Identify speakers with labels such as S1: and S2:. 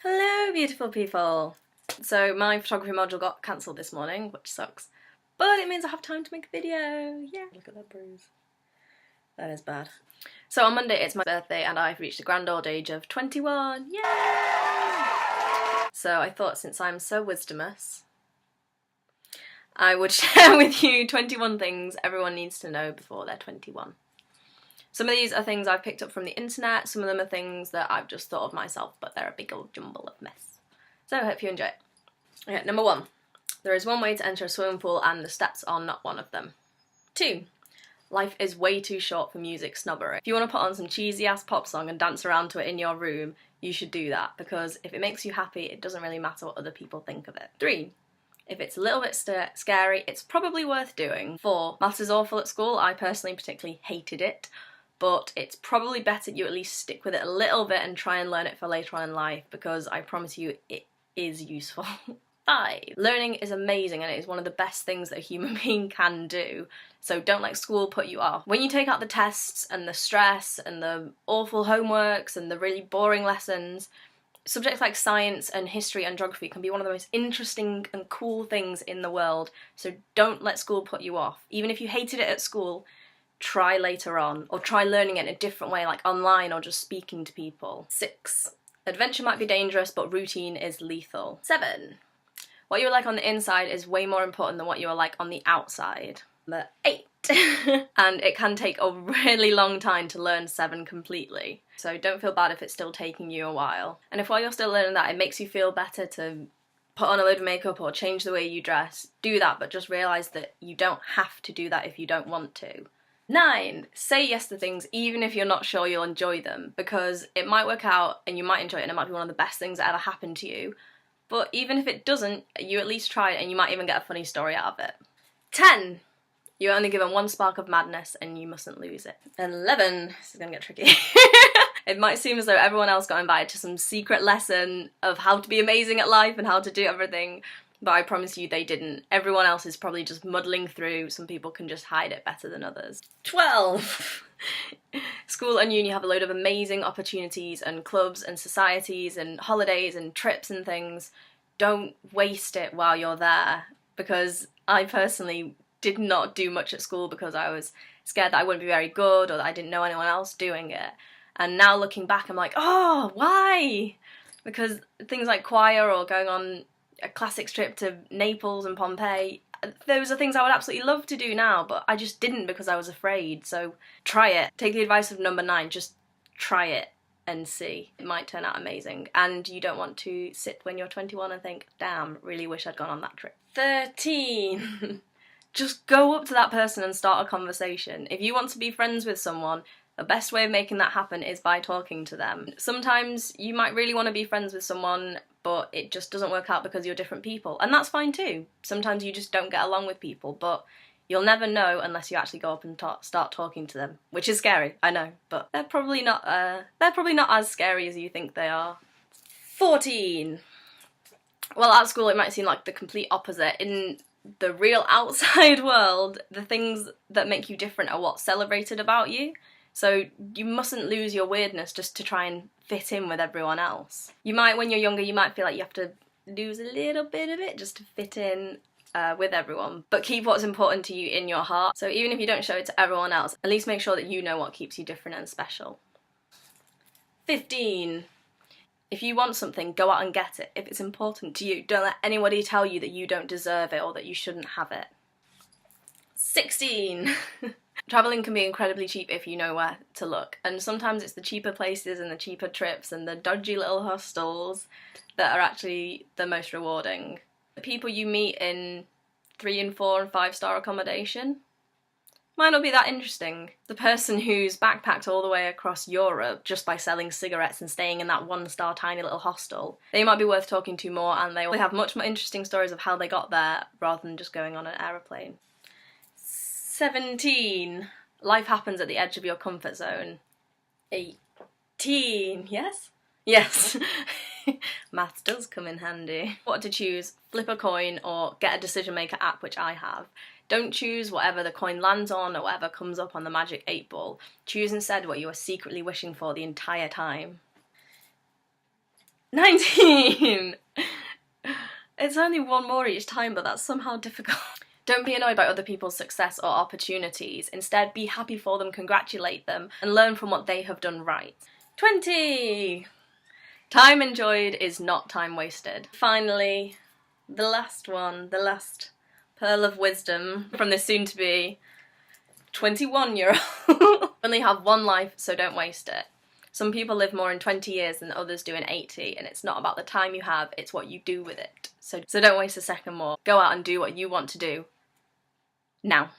S1: Hello, beautiful people! So my photography module got cancelled this morning, which sucks. But it means I have time to make a video! Yeah! Look at that bruise. That is bad. So on Monday it's my birthday and I've reached the grand old age of 21! Yay! So I thought since I'm so wisdomous, I would share with you 21 things everyone needs to know before they're 21. Some of these are things I've picked up from the internet, some of them are things that I've just thought of myself, but they're a big old jumble of mess. So I hope you enjoy it. Okay, number 1. There is one way to enter a swimming pool and the steps are not one of them. 2. Life is way too short for music snobbery. If you want to put on some cheesy ass pop song and dance around to it in your room, you should do that, because if it makes you happy, it doesn't really matter what other people think of it. 3. If it's a little bit scary, it's probably worth doing. 4. Maths is awful at school. I personally particularly hated it. But it's probably better you at least stick with it a little bit and try and learn it for later on in life, because I promise you it is useful. 5. Learning is amazing and it is one of the best things that a human being can do, so don't let school put you off. When you take out the tests and the stress and the awful homeworks and the really boring lessons, subjects like science and history and geography can be one of the most interesting and cool things in the world, so don't let school put you off. Even if you hated it at school, try later on, or try learning it in a different way, like online or just speaking to people. 6. Adventure might be dangerous, but routine is lethal. 7. What you are like on the inside is way more important than what you are like on the outside. Number 8. And it can take a really long time to learn 7 completely, so don't feel bad if it's still taking you a while. And if while you're still learning that it makes you feel better to put on a load of makeup or change the way you dress, do that, but just realise that you don't have to do that if you don't want to. 9. Say yes to things even if you're not sure you'll enjoy them, because it might work out and you might enjoy it and it might be one of the best things that ever happened to you, but even if it doesn't, you at least try it and you might even get a funny story out of it. 10. You're only given one spark of madness and you mustn't lose it. 11. This is gonna get tricky. It might seem as though everyone else got invited to some secret lesson of how to be amazing at life and how to do everything, but I promise you they didn't. Everyone else is probably just muddling through. Some people can just hide it better than others. 12. School and uni have a load of amazing opportunities and clubs and societies and holidays and trips and things. Don't waste it while you're there, because I personally did not do much at school because I was scared that I wouldn't be very good or that I didn't know anyone else doing it. And now looking back I'm like, oh, why? Because things like choir or going on a classics trip to Naples and Pompeii, those are things I would absolutely love to do now, but I just didn't because I was afraid. So try it. Take the advice of number 9, just try it and see. It might turn out amazing, and you don't want to sit when you're 21 and think, damn, really wish I'd gone on that trip. 13. Just go up to that person and start a conversation. If you want to be friends with someone, the best way of making that happen is by talking to them. Sometimes you might really want to be friends with someone, but it just doesn't work out because you're different people, and that's fine too. Sometimes you just don't get along with people, but you'll never know unless you actually go up and start talking to them, which is scary, I know, but they're probably not as scary as you think they are. 14. Well, at school it might seem like the complete opposite. In the real outside world, the things that make you different are what's celebrated about you. So you mustn't lose your weirdness just to try and fit in with everyone else. You might, when you're younger, you might feel like you have to lose a little bit of it just to fit in with everyone. But keep what's important to you in your heart. So even if you don't show it to everyone else, at least make sure that you know what keeps you different and special. 15. If you want something, go out and get it. If it's important to you, don't let anybody tell you that you don't deserve it or that you shouldn't have it. 16. Travelling can be incredibly cheap if you know where to look, and sometimes it's the cheaper places and the cheaper trips and the dodgy little hostels that are actually the most rewarding. The people you meet in 3 and 4 and 5-star accommodation might not be that interesting. The person who's backpacked all the way across Europe just by selling cigarettes and staying in that 1-star tiny little hostel, they might be worth talking to more, and they have much more interesting stories of how they got there rather than just going on an aeroplane. 17. Life happens at the edge of your comfort zone. 18. Yes? Yes. Maths does come in handy. What to choose? Flip a coin or get a decision maker app, which I have. Don't choose whatever the coin lands on or whatever comes up on the magic 8 ball. Choose instead what you are secretly wishing for the entire time. 19! It's only one more each time, but that's somehow difficult. Don't be annoyed by other people's success or opportunities. Instead, be happy for them, congratulate them, and learn from what they have done right. 20! Time enjoyed is not time wasted. Finally, the last one, the last pearl of wisdom from this soon-to-be 21-year-old. Only have one life, so don't waste it. Some people live more in 20 years than others do in 80, and it's not about the time you have, it's what you do with it. So don't waste a second more. Go out and do what you want to do. Now.